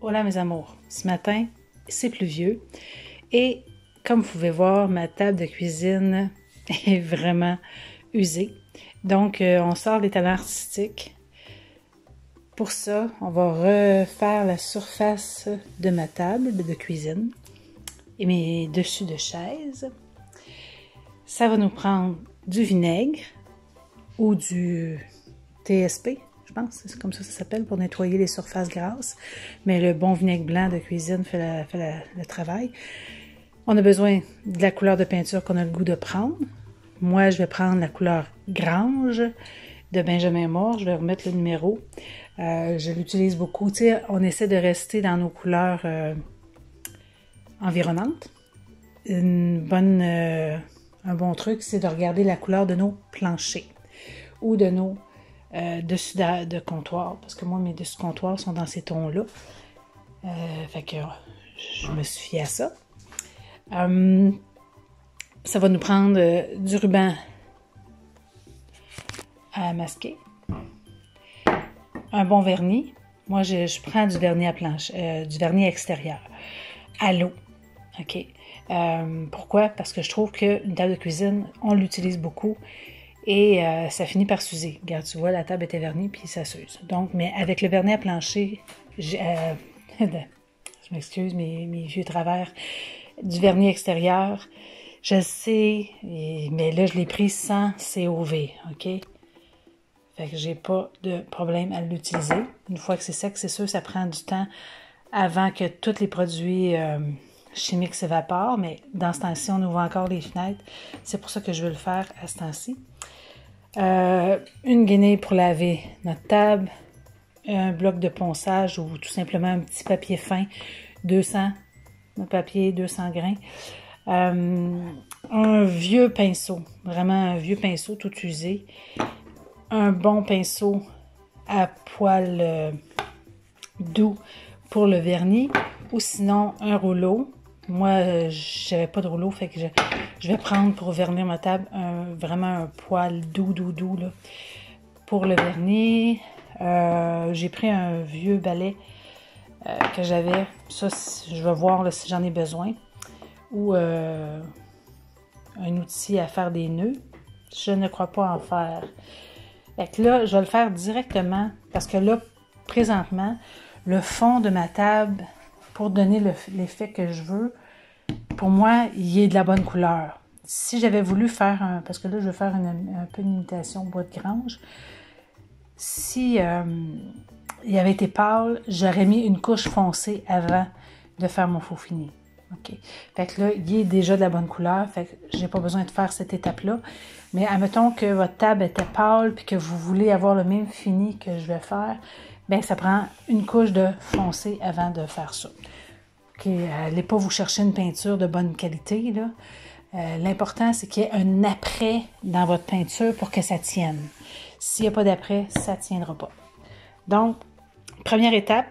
Hola mes amours, ce matin c'est pluvieux et comme vous pouvez voir ma table de cuisine est vraiment usée. Donc on sort les talents artistiques. Pour ça on va refaire la surface de ma table de cuisine et mes dessus de chaise. Ça va nous prendre du vinaigre ou du TSP. Je pense que c'est comme ça que ça s'appelle pour nettoyer les surfaces grasses. Mais le bon vinaigre blanc de cuisine fait le travail. On a besoin de la couleur de peinture qu'on a le goût de prendre. Moi, je vais prendre la couleur Grange de Benjamin Moore. Je vais remettre le numéro. Je l'utilise beaucoup. Tu sais, on essaie de rester dans nos couleurs environnantes. Un bon truc, c'est de regarder la couleur de nos planchers ou de nos dessus de comptoir, parce que moi, mes dessus de comptoir sont dans ces tons-là. Fait que je me suis fiée à ça. Ça va nous prendre du ruban à masquer, un bon vernis. Moi, je prends du vernis à planche, du vernis extérieur, à l'eau. OK? Pourquoi? Parce que je trouve qu'une table de cuisine, on l'utilise beaucoup. Et ça finit par s'user. Regarde, tu vois, la table était vernie, puis ça s'use. Donc, mais avec le vernis à plancher, je m'excuse, mes vieux travers, du vernis extérieur, je sais, mais là, je l'ai pris sans COV, OK? Fait que j'ai pas de problème à l'utiliser. Une fois que c'est sec, c'est sûr, ça prend du temps avant que tous les produits chimiques s'évaporent, mais dans ce temps-ci, on ouvre encore les fenêtres. C'est pour ça que je veux le faire à ce temps-ci. Une guenille pour laver notre table, un bloc de ponçage ou tout simplement un petit papier fin, 200 grains, un vieux pinceau, vraiment un vieux pinceau tout usé, un bon pinceau à poil doux pour le vernis ou sinon un rouleau. Moi, j'avais pas de rouleau, fait que je vais prendre pour vernir ma table vraiment un poil doux là, pour le vernis. J'ai pris un vieux balai que j'avais. Ça, je vais voir là, si j'en ai besoin. Ou un outil à faire des nœuds. Je ne crois pas en faire. Fait que là, je vais le faire directement parce que là, présentement, le fond de ma table, pour donner l'effet que je veux, pour moi, il est de la bonne couleur. Si j'avais voulu faire parce que là, je vais faire un peu une imitation bois de grange. Si il avait été pâle, j'aurais mis une couche foncée avant de faire mon faux fini. OK. Fait que là, il est déjà de la bonne couleur. Fait que j'ai pas besoin de faire cette étape-là. Mais admettons que votre table était pâle puis que vous voulez avoir le même fini que je vais faire, bien, ça prend une couche de foncé avant de faire ça. OK. Allez pas vous chercher une peinture de bonne qualité, là. L'important, c'est qu'il y ait un après dans votre peinture pour que ça tienne. S'il n'y a pas d'après, ça ne tiendra pas. Donc, première étape,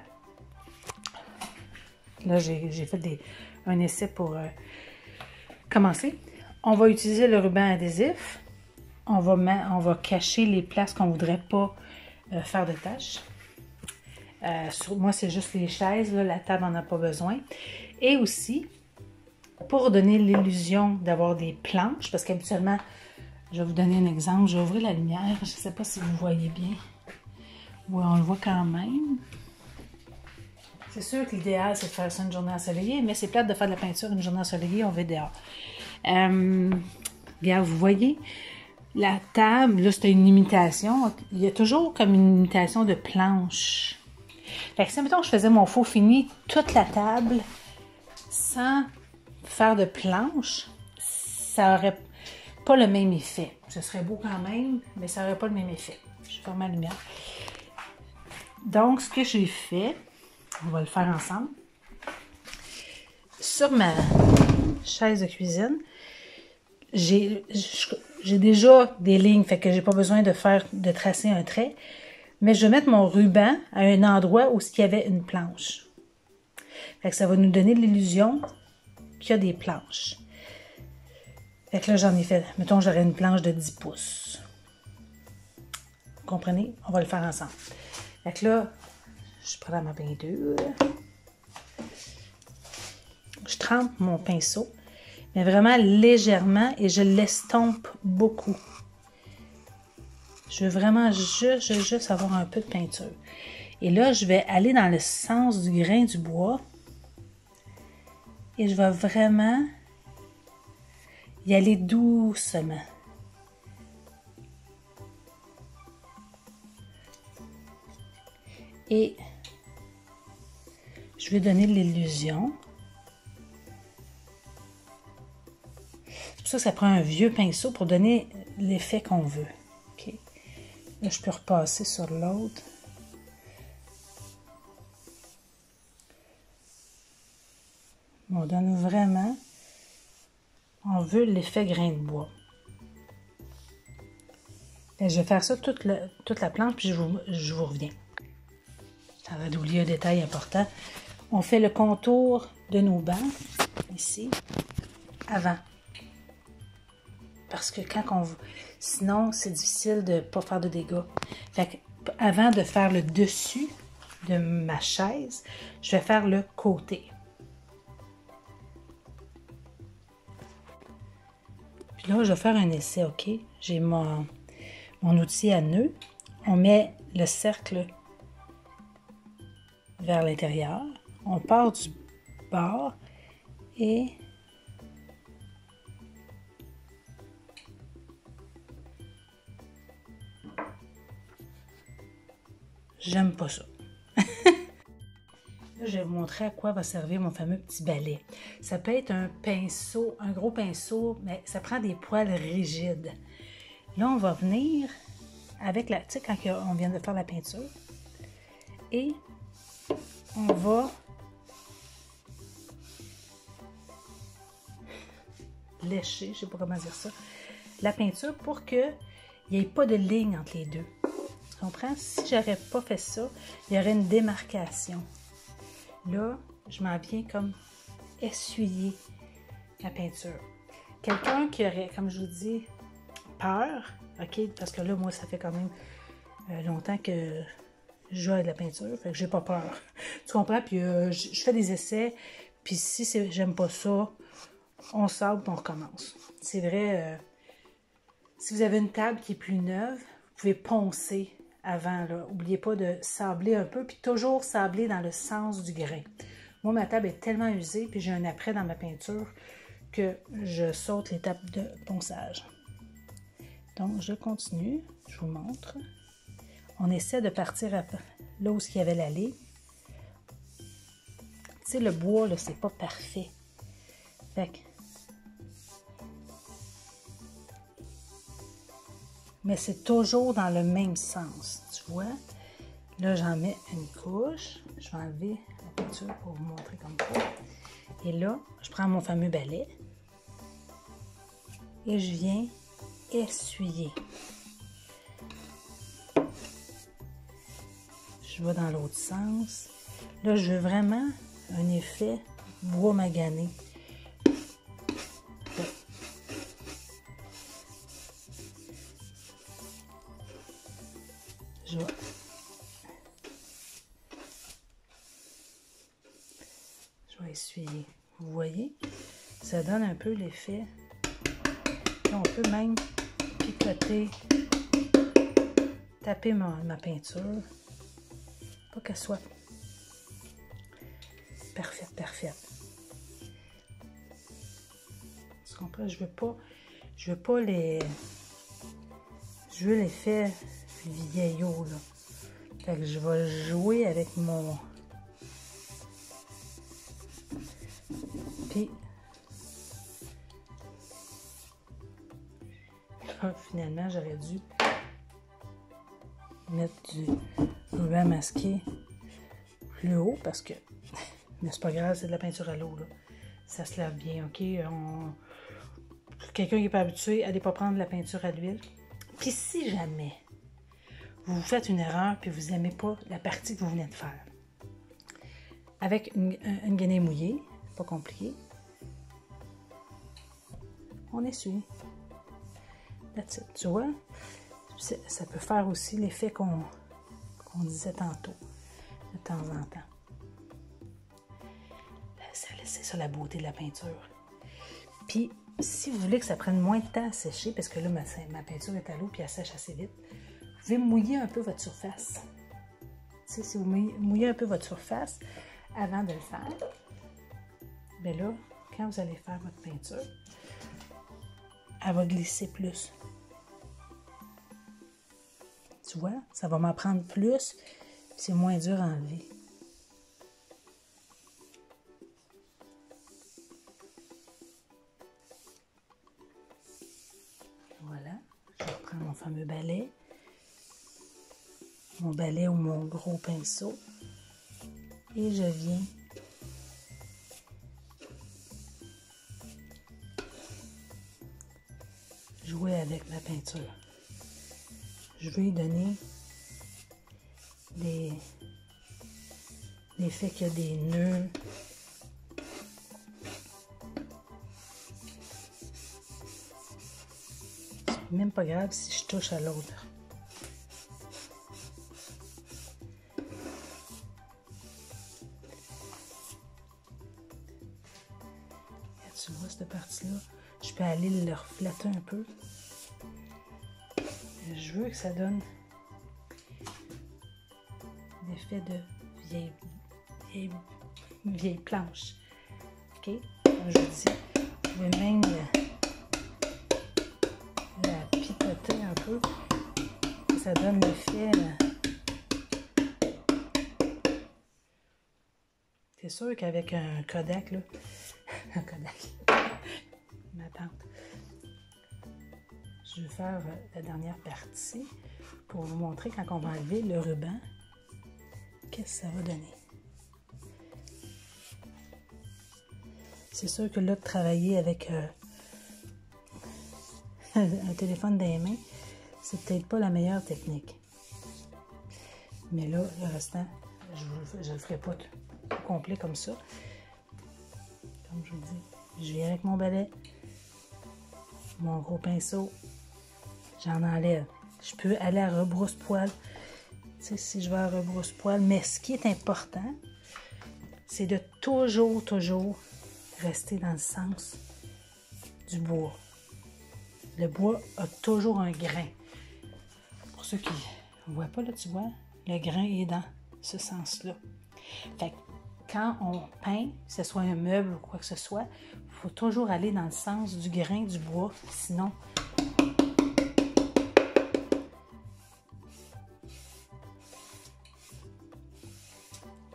là, j'ai fait un essai pour commencer. On va utiliser le ruban adhésif. On va cacher les places qu'on ne voudrait pas faire de tâches. Moi, c'est juste les chaises. Là, la table n'en a pas besoin. Et aussi, pour donner l'illusion d'avoir des planches, parce qu'habituellement, je vais vous donner un exemple. Je vais ouvrir la lumière. Je ne sais pas si vous voyez bien. Oui, on le voit quand même. C'est sûr que l'idéal, c'est de faire ça une journée ensoleillée, mais c'est plate de faire de la peinture une journée ensoleillée, on va dehors. Regarde, vous voyez, la table, là, c'était une imitation. Il y a toujours comme une imitation de planche. Fait que si, mettons, je faisais mon faux fini, toute la table, sans faire de planche, ça aurait pas le même effet. Ce serait beau quand même, mais ça n'aurait pas le même effet. Je ferme ma lumière. Donc, ce que j'ai fait, on va le faire ensemble. Sur ma chaise de cuisine, j'ai déjà des lignes, fait que j'ai pas besoin de tracer un trait. Mais je vais mettre mon ruban à un endroit où il y avait une planche. Fait que ça va nous donner l'illusion qu'il y a des planches. Fait que là, j'en ai fait, mettons, j'aurais une planche de 10 pouces. Vous comprenez? On va le faire ensemble. Fait que là, je prends ma peinture. trempe mon pinceau, mais vraiment légèrement et je l'estompe beaucoup. Je veux vraiment juste avoir un peu de peinture. Et là, je vais aller dans le sens du grain du bois. Et je vais vraiment y aller doucement. Et je vais donner l'illusion. C'est pour ça que ça prend un vieux pinceau pour donner l'effet qu'on veut. Okay. Là, je peux repasser sur l'autre. On donne vraiment, on veut l'effet grain de bois. Et je vais faire ça toute la planche, puis je vous reviens. J'avais d'oublier un détail important. On fait le contour de nos bancs, ici, avant. Parce que sinon, c'est difficile de ne pas faire de dégâts. Fait que, avant de faire le dessus de ma chaise, je vais faire le côté. Puis là, je vais faire un essai, OK? J'ai mon outil à nœud. On met le cercle vers l'intérieur. On part du bord et j'aime pas ça. Là, je vais vous montrer à quoi va servir mon fameux petit balai. Ça peut être un pinceau, un gros pinceau, mais ça prend des poils rigides. Là, on va venir avec la... Tu sais, quand on vient de faire la peinture. Et on va lécher, je ne sais pas comment dire ça, la peinture pour qu'il n'y ait pas de ligne entre les deux. Tu comprends? Si j'aurais pas fait ça, il y aurait une démarcation. Là, je m'en viens comme essuyer la peinture. Quelqu'un qui aurait, comme je vous dis, peur, OK? Parce que là, moi, ça fait quand même longtemps que je joue avec la peinture, fait que j'ai pas peur. Tu comprends? Puis je fais des essais, puis si j'aime pas ça, on sable et on recommence. C'est vrai, si vous avez une table qui est plus neuve, vous pouvez poncer avant. N'oubliez pas de sabler un peu, puis toujours sabler dans le sens du grain. Moi, ma table est tellement usée, puis j'ai un après dans ma peinture, que je saute l'étape de ponçage. Donc, je continue, je vous montre. On essaie de partir là où il y avait la ligne. Tu sais, le bois, là, c'est pas parfait. Fait que... Mais c'est toujours dans le même sens, tu vois. Là, j'en mets une couche. Je vais enlever la peinture pour vous montrer comme ça. Et là, je prends mon fameux balai. Et je viens essuyer. Je vais dans l'autre sens. Là, je veux vraiment un effet bois magané. Je vais essuyer. Vous voyez? Ça donne un peu l'effet. On peut même picoter, taper ma peinture. Pas qu'elle soit parfaite. Tu comprends? Je veux pas les... Je veux l'effet vieillot, là. Fait que je vais jouer avec mon... Puis... Finalement, j'aurais dû mettre du ruban masqué plus haut parce que... Mais c'est pas grave, c'est de la peinture à l'eau, là. Ça se lave bien, OK? Quelqu'un qui n'est pas habitué, allez pas prendre de la peinture à l'huile. Puis si jamais vous faites une erreur puis vous n'aimez pas la partie que vous venez de faire, avec une guenille mouillée, pas compliqué, on essuie. That's it. Tu vois? Ça peut faire aussi l'effet qu'on disait tantôt, de temps en temps. Ça c'est ça la beauté de la peinture. Puis, si vous voulez que ça prenne moins de temps à sécher, parce que là, ma peinture est à l'eau puis elle sèche assez vite, vous pouvez mouiller un peu votre surface. Tu sais, si vous mouillez un peu votre surface avant de le faire, bien là, quand vous allez faire votre peinture, elle va glisser plus. Tu vois, ça va m'en prendre plus, c'est moins dur à enlever. Voilà, je reprends mon fameux balai. Mon balai ou mon gros pinceau. Et je viens jouer avec la peinture. Je vais lui donner l'effet qu'il y a des nœuds. C'est même pas grave si je touche à l'autre. Tu vois cette partie-là, je peux aller le refléter un peu. Je veux que ça donne l'effet de vieille planche. OK? Comme je dis, vous pouvez même la picoter un peu. Ça donne l'effet. C'est sûr qu'avec un Kodak, là, un Kodak, ma tante, je vais faire la dernière partie pour vous montrer quand on va enlever le ruban, qu'est-ce que ça va donner. C'est sûr que là, de travailler avec un téléphone dans les mains, c'est peut-être pas la meilleure technique. Mais là, le restant, je le ferai pas tout complet comme ça. Comme je vous dis, je viens avec mon balai, mon gros pinceau, j'en enlève. Je peux aller à rebrousse-poil, tu sais, si je vais à rebrousse-poil, mais ce qui est important, c'est de toujours rester dans le sens du bois. Le bois a toujours un grain. Pour ceux qui ne voient pas, là, tu vois, le grain est dans ce sens-là. Fait que quand on peint, que ce soit un meuble ou quoi que ce soit, il faut toujours aller dans le sens du grain du bois, sinon...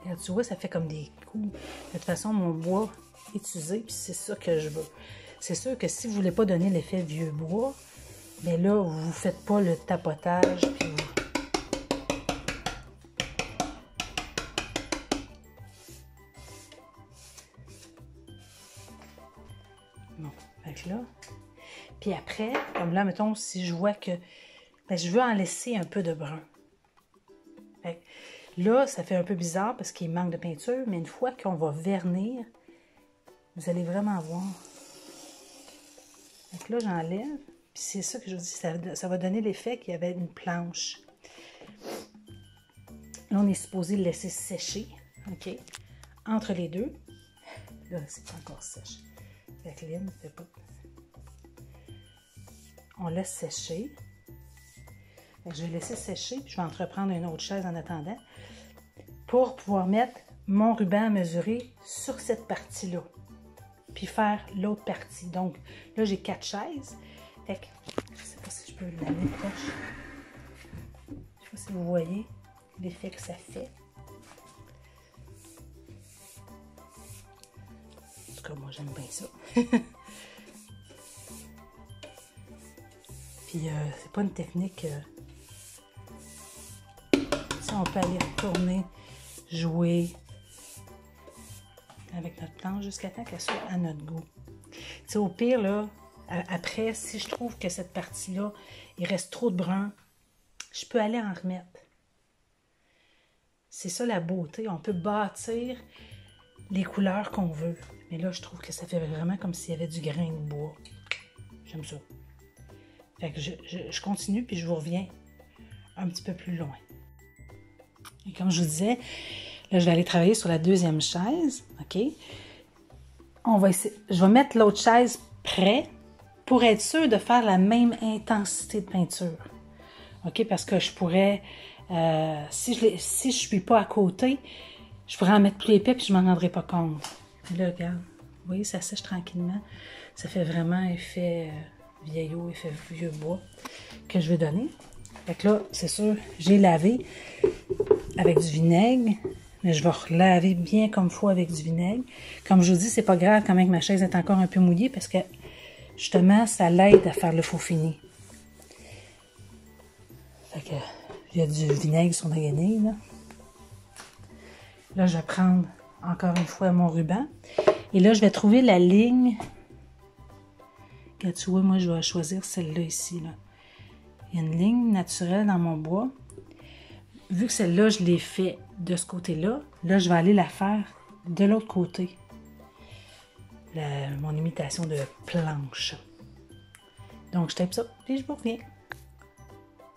Regarde, tu vois, ça fait comme des coups. De toute façon, mon bois est usé, puis c'est ça que je veux. C'est sûr que si vous ne voulez pas donner l'effet vieux bois, bien là, vous ne faites pas le tapotage, puis vous... Bon, fait que là... Puis après, comme là, mettons, si je vois que... Ben, je veux en laisser un peu de brun. Fait que là, ça fait un peu bizarre parce qu'il manque de peinture, mais une fois qu'on va vernir, vous allez vraiment voir. Donc là, j'enlève. Puis c'est ça que je vous dis, ça va donner l'effet qu'il y avait une planche. Là, on est supposé le laisser sécher. OK? Entre les deux. Là, c'est pas encore sèche. La clim ne fait pas. On laisse sécher. Je vais laisser sécher, puis je vais entreprendre une autre chaise en attendant pour pouvoir mettre mon ruban à mesurer sur cette partie-là. Puis faire l'autre partie. Donc, là, j'ai 4 chaises. Fait que, je ne sais pas si je peux l'amener proche. Je ne sais pas si vous voyez l'effet que ça fait. En tout cas, moi, j'aime bien ça. Puis, c'est pas une technique... ça, on peut aller retourner, jouer avec notre planche jusqu'à temps qu'elle soit à notre goût. Tu sais, au pire, là, après, si je trouve que cette partie-là, il reste trop de brun, je peux aller en remettre. C'est ça la beauté. On peut bâtir les couleurs qu'on veut. Mais là, je trouve que ça fait vraiment comme s'il y avait du grain de bois. J'aime ça. Fait que je continue, puis je vous reviens un petit peu plus loin. Et comme je vous disais, là, je vais aller travailler sur la deuxième chaise, OK? je vais mettre l'autre chaise près pour être sûr de faire la même intensité de peinture. OK? Parce que je pourrais, si je suis pas à côté, je pourrais en mettre plus épais puis je m'en rendrais pas compte. Là, regarde. Vous voyez, ça sèche tranquillement. Ça fait vraiment effet vieillot, effet vieux bois que je vais donner. Fait que là, c'est sûr, j'ai lavé avec du vinaigre. Mais je vais relaver bien comme il faut avec du vinaigre. Comme je vous dis, c'est pas grave quand même que ma chaise est encore un peu mouillée parce que justement, ça l'aide à faire le faux fini. Fait que il y a du vinaigre sur ma guenille, là. Là, je vais prendre encore une fois mon ruban. Et là, je vais trouver la ligne. Regarde, tu vois, moi, je vais choisir celle-là ici, là. Il y a une ligne naturelle dans mon bois. Vu que celle-là, je l'ai fait de ce côté-là, là, je vais aller la faire de l'autre côté. Mon imitation de planche. Donc, je tape ça et je vous reviens.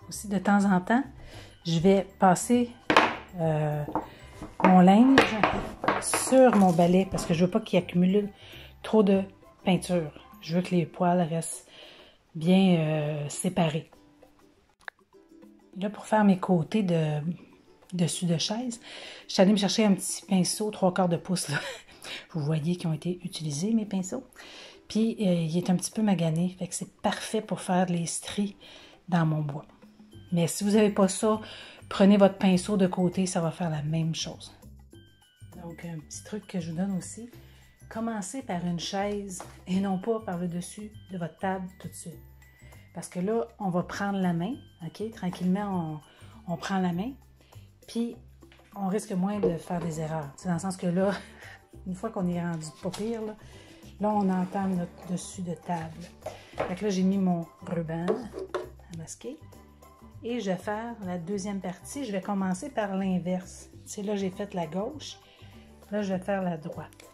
Aussi, de temps en temps, je vais passer mon linge sur mon balai parce que je veux pas qu'il accumule trop de peinture. Je veux que les poils restent bien séparés. Là, pour faire mes côtés dessus de chaise, je suis allée me chercher un petit pinceau 3/4 de pouce. Là. Vous voyez qu'ils ont été utilisés, mes pinceaux. Puis, il est un petit peu magané. Fait que c'est parfait pour faire les stries dans mon bois. Mais si vous n'avez pas ça, prenez votre pinceau de côté, ça va faire la même chose. Donc, un petit truc que je vous donne aussi. Commencez par une chaise et non pas par le dessus de votre table tout de suite. Parce que là, on va prendre la main, OK? Tranquillement, on prend la main, puis on risque moins de faire des erreurs. C'est dans le sens que là, une fois qu'on est rendu pas pire, là, on entame notre dessus de table. Fait que là, j'ai mis mon ruban à masquer. Et je vais faire la deuxième partie. Je vais commencer par l'inverse. Tu sais, là, j'ai fait la gauche. Là, je vais faire la droite.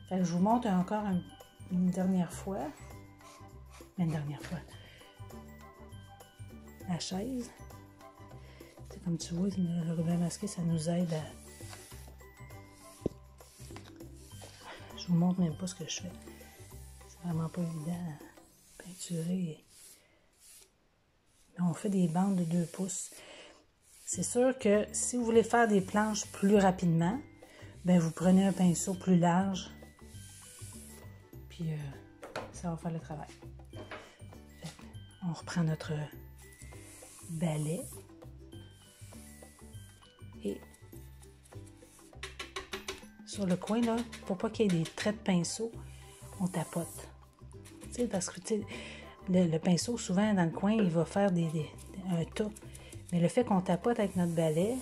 Fait que je vous montre encore une dernière fois. Une dernière fois. La chaise. C'est comme tu vois, le ruban masqué, ça nous aide à... Je vous montre même pas ce que je fais. C'est vraiment pas évident à peinturer. Mais on fait des bandes de 2 pouces. C'est sûr que si vous voulez faire des planches plus rapidement, ben vous prenez un pinceau plus large. Puis ça va faire le travail. On reprend notre balai et sur le coin, là, pour pas qu'il y ait des traits de pinceau, on tapote. Tu sais, parce que le pinceau, souvent, dans le coin, il va faire un tas. Mais le fait qu'on tapote avec notre balai,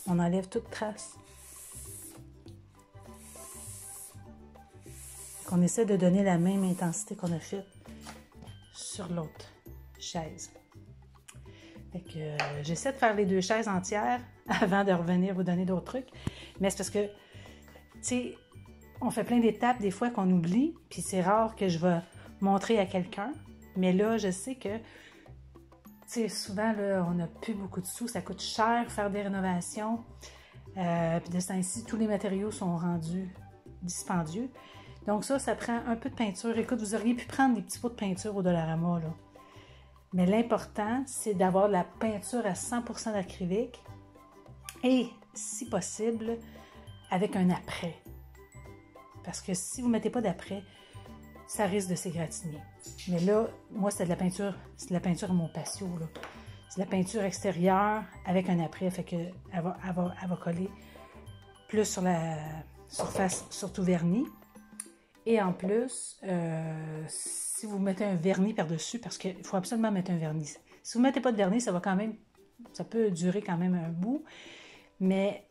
on enlève toute trace. Qu'on essaie de donner la même intensité qu'on a faite sur l'autre chaise. Fait que j'essaie de faire les 2 chaises entières avant de revenir vous donner d'autres trucs. Mais c'est parce que, tu sais, on fait plein d'étapes des fois qu'on oublie, puis c'est rare que je vais montrer à quelqu'un. Mais là, je sais que, tu sais, souvent, là, on n'a plus beaucoup de sous, ça coûte cher faire des rénovations. Puis de ce temps-ci, tous les matériaux sont rendus dispendieux. Donc ça prend un peu de peinture. Écoute, vous auriez pu prendre des petits pots de peinture au Dollarama, là. Mais l'important, c'est d'avoir de la peinture à 100% d'acrylique et, si possible, avec un après. Parce que si vous ne mettez pas d'après, ça risque de s'égratigner. Mais là, moi, c'est de la peinture à mon patio, là. C'est de la peinture extérieure avec un après, fait que elle va coller plus sur la surface, surtout vernie. Et en plus, si vous mettez un vernis par-dessus, parce qu'il faut absolument mettre un vernis. Si vous ne mettez pas de vernis, ça peut durer quand même un bout. Mais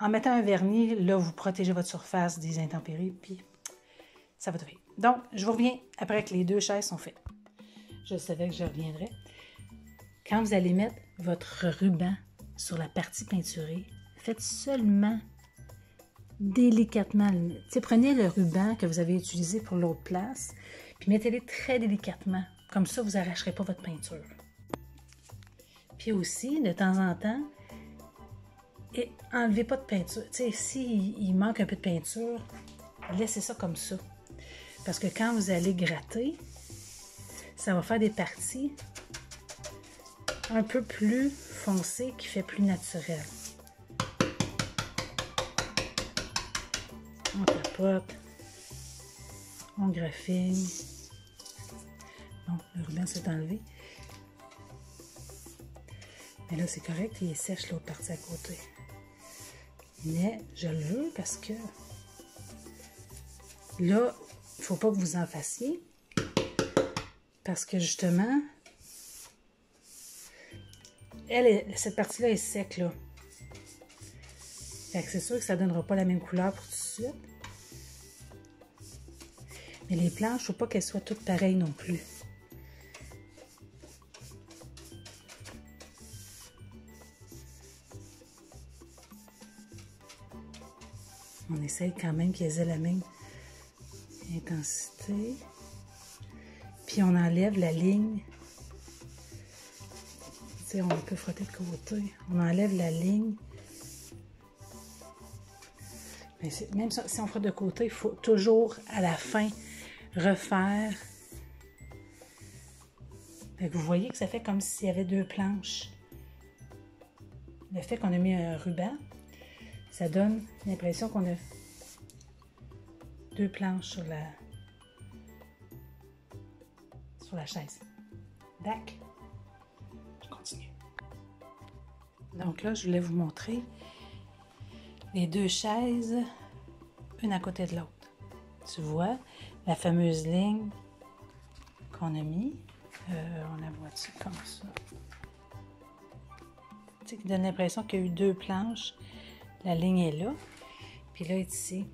en mettant un vernis, là, vous protégez votre surface des intempéries, puis ça va durer. Donc, je vous reviens après que les 2 chaises sont faites. Je savais que je reviendrais. Quand vous allez mettre votre ruban sur la partie peinturée, faites seulement délicatement. Prenez le ruban que vous avez utilisé pour l'autre place, puis mettez-les très délicatement. Comme ça, vous n'arracherez pas votre peinture. Puis aussi, de temps en temps, enlevez pas de peinture. S'il manque un peu de peinture, laissez ça comme ça. Parce que quand vous allez gratter, ça va faire des parties un peu plus foncées qui fait plus naturel. On tapote, on graphine. Bon, le ruban s'est enlevé. Mais là, c'est correct, il est sèche l'autre partie à côté. Mais je le veux parce que là, il ne faut pas que vous en fassiez. Parce que justement, cette partie-là est sec, là. Fait que c'est sûr que ça ne donnera pas la même couleur pour tout de suite. Mais les planches, il ne faut pas qu'elles soient toutes pareilles non plus. On essaye quand même qu'elles aient la même intensité. Puis on enlève la ligne. Tu sais, on peut frotter de côté. On enlève la ligne. Mais même si on frotte de côté, il faut toujours à la fin refaire. Fait que vous voyez que ça fait comme s'il y avait deux planches. Le fait qu'on a mis un ruban, ça donne l'impression qu'on a deux planches sur la chaise. D'accord? Je continue. Donc là, je voulais vous montrer les deux chaises, une à côté de l'autre. Tu vois, la fameuse ligne qu'on a mis. On la voit-tu comme ça? Tu sais, qui donne l'impression qu'il y a eu deux planches. La ligne est là. Puis là, ici,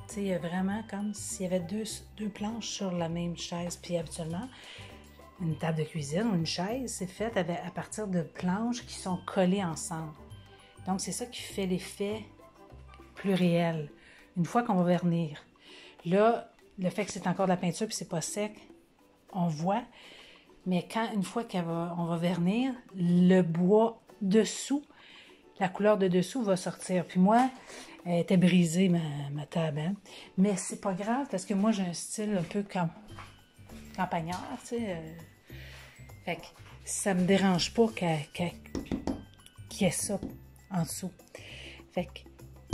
tu sais, il y a vraiment comme s'il y avait deux planches sur la même chaise. Puis habituellement, une table de cuisine ou une chaise, c'est fait à partir de planches qui sont collées ensemble. Donc, c'est ça qui fait l'effet plus réel. Une fois qu'on va vernir. Là, le fait que c'est encore de la peinture puis c'est pas sec, on voit. Mais une fois qu'on va vernir, le bois dessous, la couleur de dessous va sortir. Puis moi, elle était brisée, ma table. Hein? Mais c'est pas grave parce que moi, j'ai un style un peu comme campagnard, tu sais. Fait que ça me dérange pas qu'il y ait ça en dessous. Fait que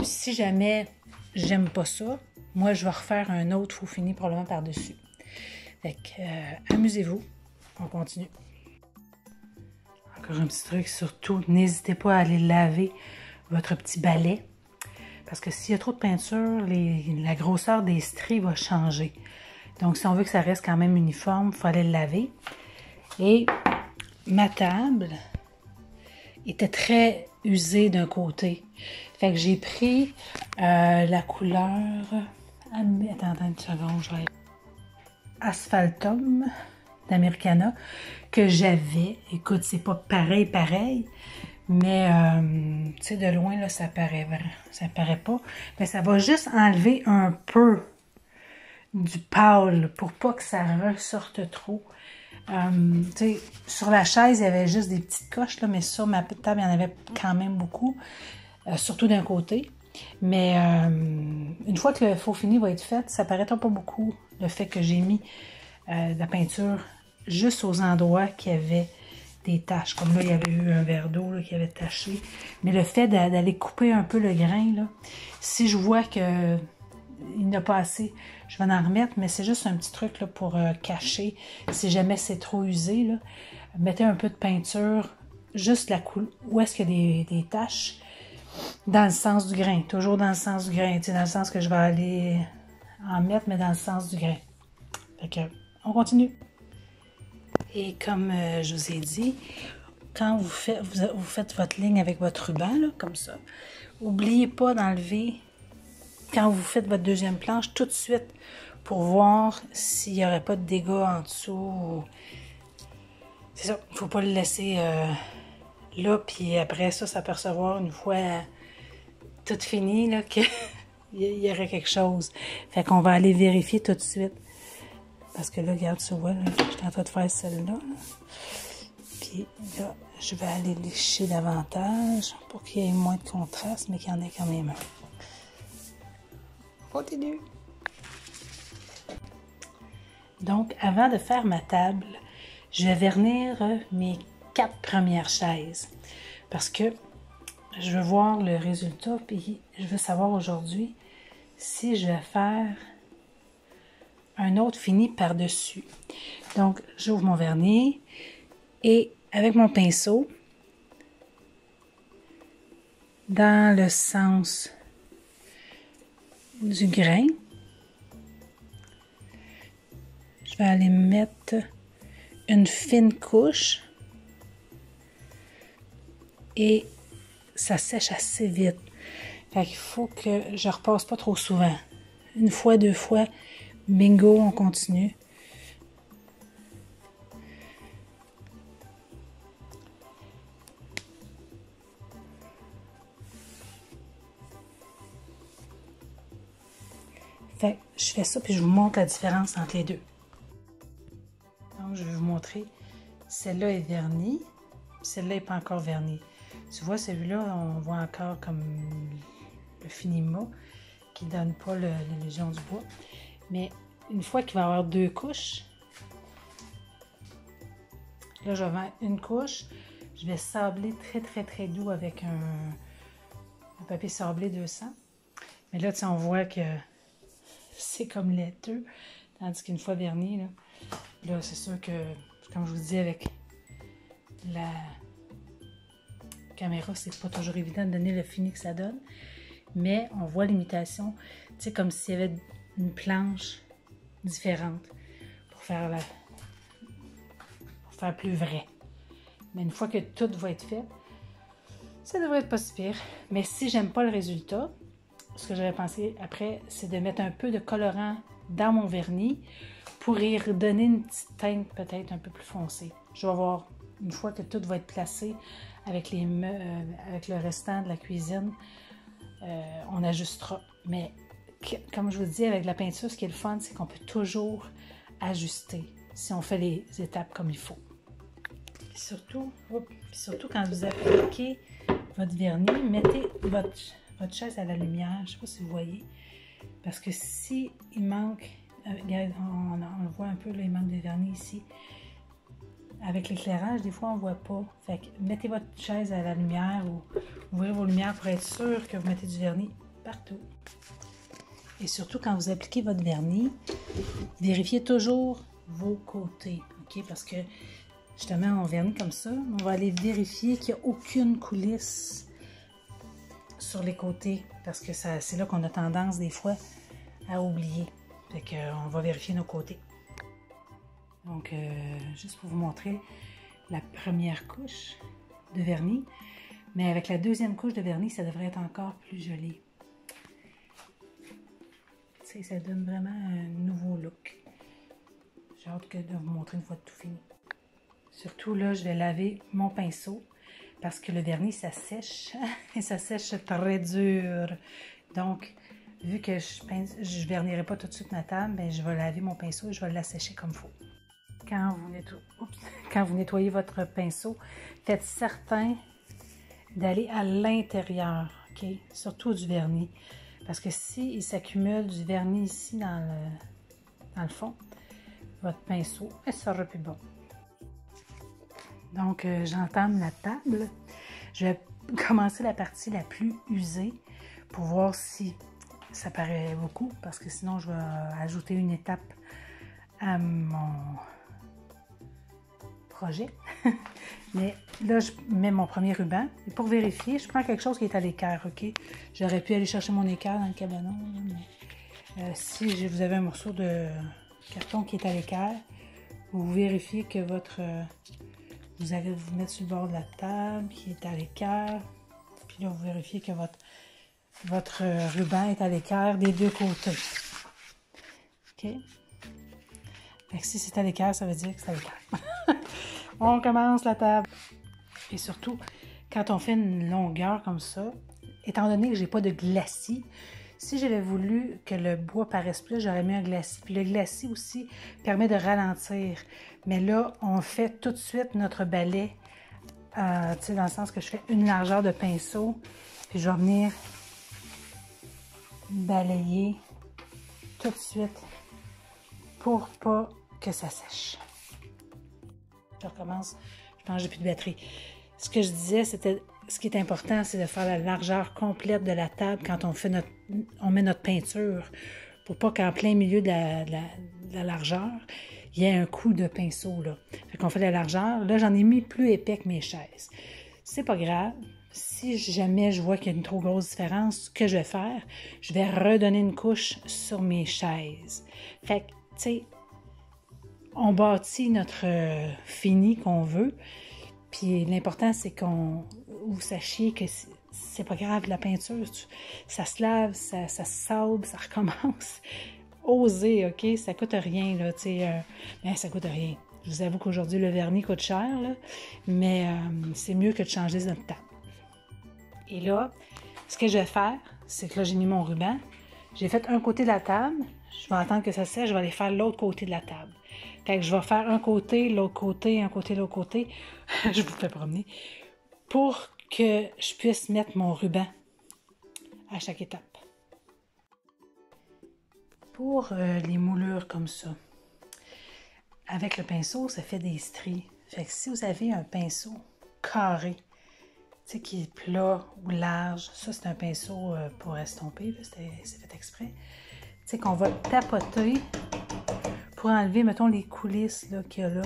si jamais j'aime pas ça, moi, je vais refaire un autre faux fini probablement par-dessus. Fait que amusez-vous. On continue. Encore un petit truc, surtout, n'hésitez pas à aller laver votre petit balai. Parce que s'il y a trop de peinture, la grosseur des stries va changer. Donc, si on veut que ça reste quand même uniforme, il faut aller le laver. Et ma table était très usée d'un côté. Fait que j'ai pris la couleur... Attends une seconde, je vais... Asphaltum d'Americana que j'avais. Écoute, c'est pas pareil, mais tu sais, de loin, là, ça paraît pas. Mais ça va juste enlever un peu du pâle pour pas que ça ressorte trop. Tu sais, sur la chaise, il y avait juste des petites coches, là, mais sur ma table, il y en avait quand même beaucoup, surtout d'un côté. Mais une fois que le faux fini va être fait, ça paraîtra pas beaucoup le fait que j'ai mis de la peinture juste aux endroits qui avaient des taches. Comme là, il y avait eu un verre d'eau qui avait taché. Mais le fait d'aller couper un peu le grain, là, si je vois que il n'y en a pas assez, je vais en remettre, mais c'est juste un petit truc là, pour cacher. Si jamais c'est trop usé, là, mettez un peu de peinture, juste la couleur, où est-ce qu'il y a des taches, dans le sens du grain, toujours dans le sens du grain, dans le sens que je vais aller en mettre, mais dans le sens du grain. Fait que, on continue. Et comme je vous ai dit, quand vous faites votre ligne avec votre ruban, là, comme ça, n'oubliez pas d'enlever, quand vous faites votre deuxième planche, tout de suite, pour voir s'il n'y aurait pas de dégâts en dessous. C'est ça, il ne faut pas le laisser là, puis après ça, s'apercevoir une fois tout fini, là, qu'il y aurait quelque chose. Fait qu'on va aller vérifier tout de suite. Parce que là, regarde, tu vois, je suis en train de faire celle-là. Puis là, je vais aller lécher davantage pour qu'il y ait moins de contraste, mais qu'il y en ait quand même un. Continue. Donc, avant de faire ma table, je vais vernir mes 4 premières chaises. Parce que je veux voir le résultat, puis je veux savoir aujourd'hui si je vais faire un autre fini par-dessus. Donc, j'ouvre mon vernis et avec mon pinceau, dans le sens du grain, je vais aller mettre une fine couche et ça sèche assez vite. Fait qu'il faut que je repasse pas trop souvent. Une fois, 2 fois, bingo, on continue. Fait que je fais ça puis je vous montre la différence entre les deux. Donc, je vais vous montrer. Celle-là est vernie, celle-là n'est pas encore vernie. Tu vois, celui-là, on voit encore comme le finima qui ne donne pas l'illusion du bois. Mais une fois qu'il va y avoir 2 couches, là, je vais mettre une couche. Je vais sabler très doux avec un papier sablé 200. Mais là, tu sais, on voit que c'est comme laiteux. Tandis qu'une fois verni, là c'est sûr que, comme je vous dis, avec la caméra, c'est pas toujours évident de donner le fini que ça donne. Mais on voit l'imitation, tu sais, comme s'il y avait une planche différente pour faire plus vrai. Mais une fois que tout va être fait, ça devrait être pas si pire. Mais si j'aime pas le résultat, ce que j'avais pensé après, c'est de mettre un peu de colorant dans mon vernis pour y redonner une petite teinte peut-être un peu plus foncée. Je vais voir, une fois que tout va être placé avec le restant de la cuisine, on ajustera. Mais comme je vous dis, avec la peinture, ce qui est le fun, c'est qu'on peut toujours ajuster si on fait les étapes comme il faut. Puis surtout quand vous appliquez votre vernis, mettez votre chaise à la lumière. Je ne sais pas si vous voyez. Parce que si il manque, regardez, on le voit un peu, là, il manque de vernis ici. Avec l'éclairage, des fois, on ne voit pas. Fait que mettez votre chaise à la lumière ou ouvrez vos lumières pour être sûr que vous mettez du vernis partout. Et surtout, quand vous appliquez votre vernis, vérifiez toujours vos côtés. OK? Parce que, justement, on vernit comme ça. On va aller vérifier qu'il n'y a aucune coulisse sur les côtés. Parce que c'est là qu'on a tendance, des fois, à oublier. Fait qu'on va vérifier nos côtés. Donc, juste pour vous montrer la première couche de vernis. Mais avec la deuxième couche de vernis, ça devrait être encore plus joli. Tu sais, ça donne vraiment un nouveau look. J'ai hâte de vous montrer une fois tout fini. Surtout là, je vais laver mon pinceau parce que le vernis, ça sèche. Et ça sèche très dur. Donc, vu que je ne vernirai pas tout de suite ma table, ben, je vais laver mon pinceau et je vais l'assécher comme il faut. Quand vous nettoyez votre pinceau, faites certain d'aller à l'intérieur, OK? Surtout du vernis. Parce que s'il s'accumule du vernis ici dans le fond, votre pinceau, ça sera plus bon. Donc, j'entame la table. Je vais commencer la partie la plus usée pour voir si ça paraît beaucoup. Parce que sinon, je vais ajouter une étape à mon projet. Mais là, je mets mon premier ruban. Et pour vérifier, je prends quelque chose qui est à l'équerre, OK? J'aurais pu aller chercher mon équerre dans le cabanon. Mais, si vous avez un morceau de carton qui est à l'équerre, vous vérifiez que vous allez vous mettre sur le bord de la table qui est à l'équerre. Puis là, vous vérifiez que votre ruban est à l'équerre des deux côtés. OK? Fait que si c'est à l'équerre, ça veut dire que c'est à l'équerre. On commence la table. Et surtout, quand on fait une longueur comme ça, étant donné que j'ai pas de glacis, si j'avais voulu que le bois paraisse plus, j'aurais mis un glacis. Puis le glacis aussi permet de ralentir. Mais là, on fait tout de suite notre balai, tu sais, dans le sens que je fais une largeur de pinceau, puis je vais venir balayer tout de suite pour pas que ça sèche. Je recommence, je pense que j'ai plus de batterie. Ce que je disais, c'était, ce qui est important, c'est de faire la largeur complète de la table quand on met notre peinture, pour pas qu'en plein milieu de la largeur, il y ait un coup de pinceau, là. Fait qu'on fait la largeur. Là, j'en ai mis plus épais que mes chaises. C'est pas grave. Si jamais je vois qu'il y a une trop grosse différence, ce que je vais faire, je vais redonner une couche sur mes chaises. Fait que, tu sais, on bâtit notre fini qu'on veut. Puis l'important, c'est vous sachiez que c'est pas grave, la peinture, ça se lave, ça se sable, ça recommence. Osez, OK? Ça coûte rien, là, tu sais. Ben, ça coûte rien. Je vous avoue qu'aujourd'hui, le vernis coûte cher, là, mais c'est mieux que de changer notre table. Et là, ce que je vais faire, c'est que là, j'ai mis mon ruban. J'ai fait un côté de la table. Je vais attendre que ça sèche. Je vais aller faire l'autre côté de la table. Fait que je vais faire un côté, l'autre côté, un côté, l'autre côté. Je vous fais promener. Pour que je puisse mettre mon ruban à chaque étape. Pour les moulures comme ça, avec le pinceau, ça fait des stries. Fait que si vous avez un pinceau carré, tu sais, qui est plat ou large, ça c'est un pinceau pour estomper, c'est fait exprès. Tu sais, qu'on va tapoter pour enlever, mettons, les coulisses qu'il y a là.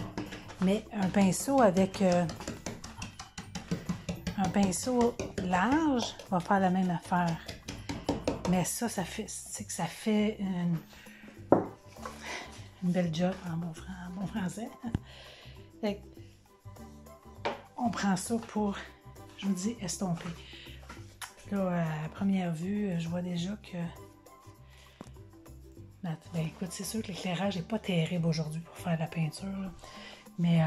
Mais un pinceau avec un pinceau large va faire la même affaire. Mais ça fait, c'est que ça fait une belle job en bon français. Fait on prend ça pour, je vous dis, estomper. Là, à première vue, je vois déjà que... Ben, écoute, c'est sûr que l'éclairage n'est pas terrible aujourd'hui pour faire de la peinture. Là. Mais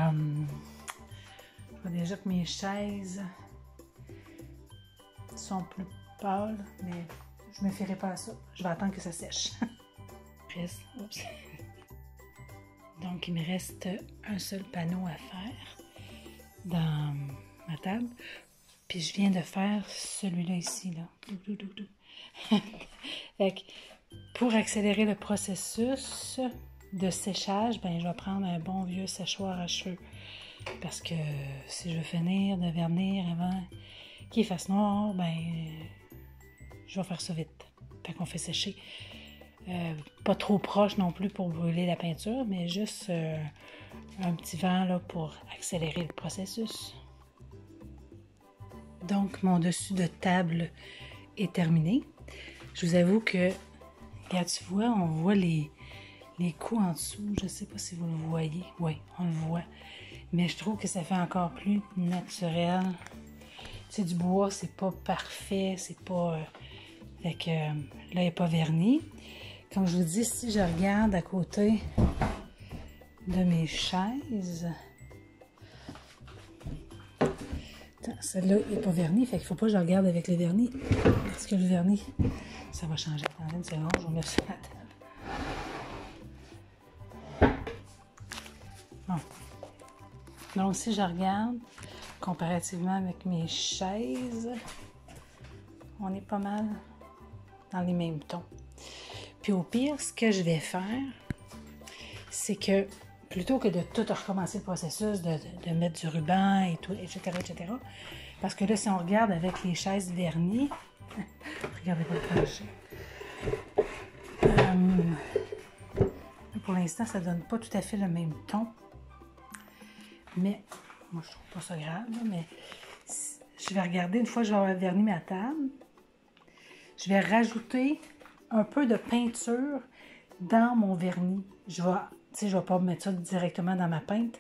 je vois déjà que mes chaises sont plus pâles, mais je ne me fierai pas à ça. Je vais attendre que ça sèche. Oups. Donc, il me reste un seul panneau à faire dans ma table. Puis, je viens de faire celui-là ici, là. Fait que, pour accélérer le processus de séchage, ben, je vais prendre un bon vieux séchoir à cheveux. Parce que si je veux finir de vernir avant qu'il fasse noir, ben, je vais faire ça vite. Fait qu'on fait sécher. Pas trop proche non plus pour brûler la peinture, mais juste un petit vent là, pour accélérer le processus. Donc, mon dessus de table est terminé. Je vous avoue que, regarde, tu vois, on voit les coups en dessous. Je ne sais pas si vous le voyez. Oui, on le voit. Mais je trouve que ça fait encore plus naturel. C'est du bois, c'est pas parfait, c'est pas... fait que là, il n'est pas verni. Comme je vous dis, si je regarde à côté de mes chaises, celle-là n'est pas vernie, fait qu'il ne faut pas que je regarde avec le vernis. Parce que le vernis, ça va changer. Attendez une seconde, je vais mettre ça à la table. Bon. Donc, si je regarde, comparativement avec mes chaises, on est pas mal dans les mêmes tons. Puis au pire, ce que je vais faire, c'est que plutôt que de tout recommencer le processus, de mettre du ruban et tout, etc., etc., parce que là, si on regarde avec les chaises vernies, regardez pas le plancher. Pour l'instant, ça donne pas tout à fait le même ton. Mais, moi, je trouve pas ça grave, là, mais je vais regarder, une fois que je vais avoir verni ma table, je vais rajouter un peu de peinture dans mon vernis. Je vais pas mettre ça directement dans ma peinte,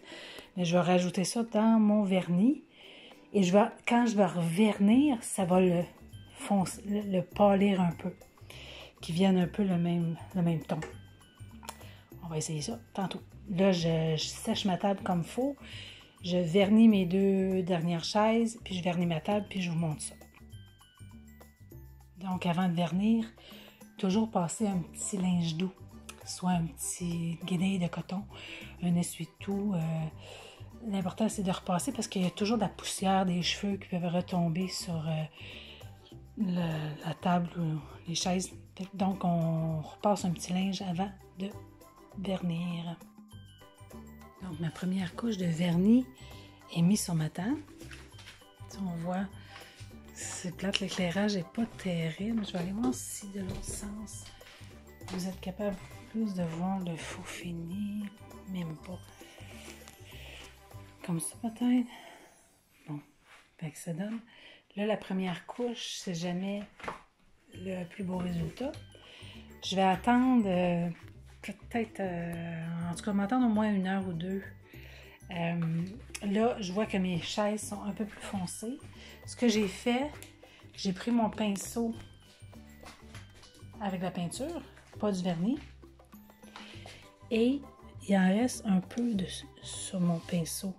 mais je vais rajouter ça dans mon vernis. Et quand je vais revernir, ça va le pâlir un peu, qu'il vienne un peu le même ton. On va essayer ça tantôt. Là, je sèche ma table comme il faut. Je vernis mes 2 dernières chaises, puis je vernis ma table, puis je vous montre ça. Donc, avant de vernir, toujours passer un petit linge doux, soit un petit guenille de coton, un essuie-tout. L'important, c'est de repasser parce qu'il y a toujours de la poussière, des cheveux qui peuvent retomber sur la table ou les chaises. Donc, on repasse un petit linge avant de vernir. Donc, ma première couche de vernis est mise sur ma table. On voit, c'est plate, l'éclairage n'est pas terrible. Je vais aller voir si de l'autre sens, vous êtes capable plus de voir le faux fini. Même pas. Comme ça peut-être. Bon, fait que ça donne. Là, la première couche, c'est jamais le plus beau résultat. Je vais attendre peut-être, en tout cas, m'attendre au moins 1 heure ou 2. Là, je vois que mes chaises sont un peu plus foncées. Ce que j'ai fait, j'ai pris mon pinceau avec la peinture, pas du vernis. Et il en reste un peu sur mon pinceau.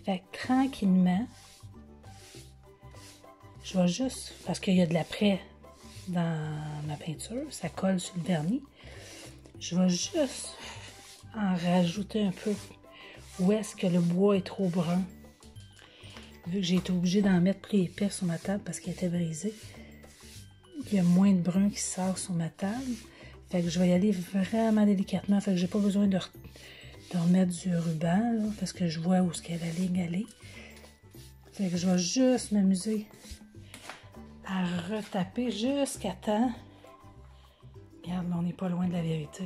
Fait que tranquillement, je vais juste, parce qu'il y a de l'après dans ma peinture, ça colle sur le vernis, je vais juste en rajouter un peu où est-ce que le bois est trop brun. Vu que j'ai été obligée d'en mettre plus épais sur ma table parce qu'elle était brisée, il y a moins de brun qui sort sur ma table. Fait que je vais y aller vraiment délicatement. Fait que j'ai pas besoin de remettre du ruban là, parce que je vois où est-ce que la ligne allait. Fait que je vais juste m'amuser à retaper jusqu'à temps. Regarde, on n'est pas loin de la vérité.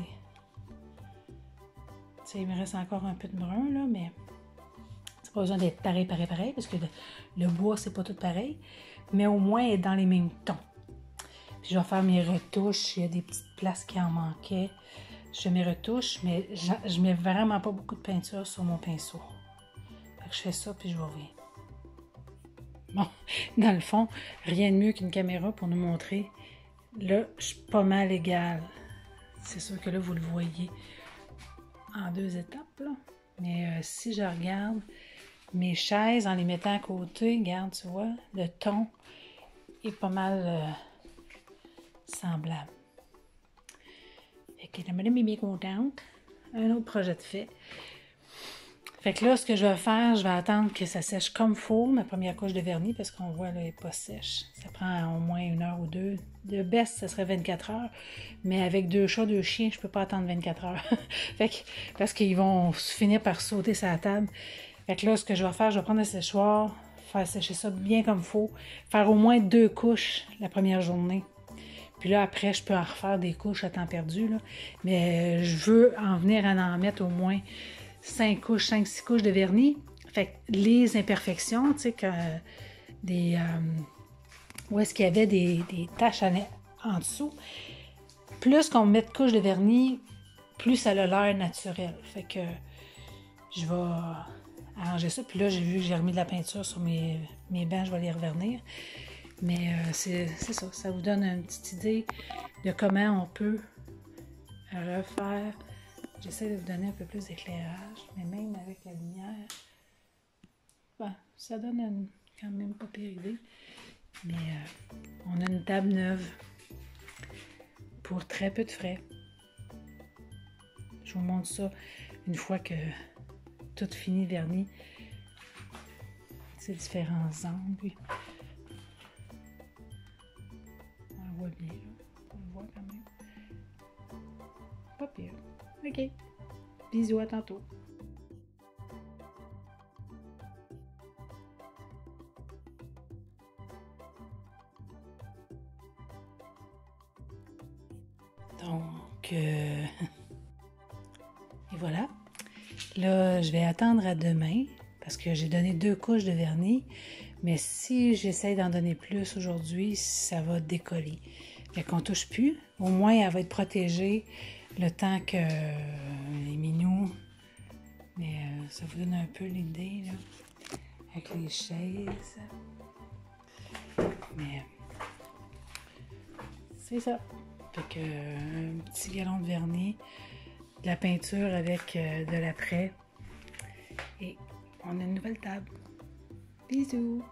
Tu sais, il me reste encore un peu de brun, là, mais c'est pas besoin d'être pareil, parce que le bois, c'est pas tout pareil. Mais au moins, être dans les mêmes tons. Puis je vais faire mes retouches. Il y a des petites places qui en manquaient. Je fais mes retouches, mais je mets vraiment pas beaucoup de peinture sur mon pinceau. Fait que je fais ça, puis je reviens. Bon, dans le fond, rien de mieux qu'une caméra pour nous montrer. Là, je suis pas mal égale. C'est sûr que là, vous le voyez en 2 étapes, là. Mais si je regarde mes chaises en les mettant à côté, regarde, tu vois, le ton est pas mal semblable. Fait que la madame est bien contente. Un autre projet de fait. Fait que là, ce que je vais faire, je vais attendre que ça sèche comme faut, ma première couche de vernis, parce qu'on voit, là, elle n'est pas sèche. Ça prend au moins 1 heure ou 2. De best, ça serait 24 heures. Mais avec 2 chats, 2 chiens, je peux pas attendre 24 heures. Fait que, parce qu'ils vont finir par sauter sur la table. Fait que là, ce que je vais faire, je vais prendre un séchoir, faire sécher ça bien comme faut, faire au moins 2 couches la première journée. Puis là, après, je peux en refaire des couches à temps perdu, là. Mais je veux en venir à en mettre au moins 5 couches, 5-6 couches de vernis. Fait que les imperfections, tu sais, où est-ce qu'il y avait des taches en dessous, plus qu'on met de couches de vernis, plus ça a l'air naturel. Fait que je vais arranger ça. Puis là, j'ai vu que j'ai remis de la peinture sur mes bancs, je vais les revernir. Mais c'est ça, ça vous donne une petite idée de comment on peut refaire. J'essaie de vous donner un peu plus d'éclairage, mais même avec la lumière, ben, ça donne quand même pas pire idée. Mais on a une table neuve pour très peu de frais. Je vous montre ça une fois que tout fini vernis. Ces différents angles. On le voit bien, là. On le voit quand même. Pas pire. OK. Bisous, à tantôt. Donc, et voilà. Là, je vais attendre à demain parce que j'ai donné 2 couches de vernis. Mais si j'essaie d'en donner plus aujourd'hui, ça va décoller. Fait qu'on touche plus. Au moins, elle va être protégée le temps que les minous. Mais ça vous donne un peu l'idée, là, avec les chaises. Mais c'est ça. Fait que un petit galon de vernis, de la peinture avec de l'après. Et on a une nouvelle table. Bisous!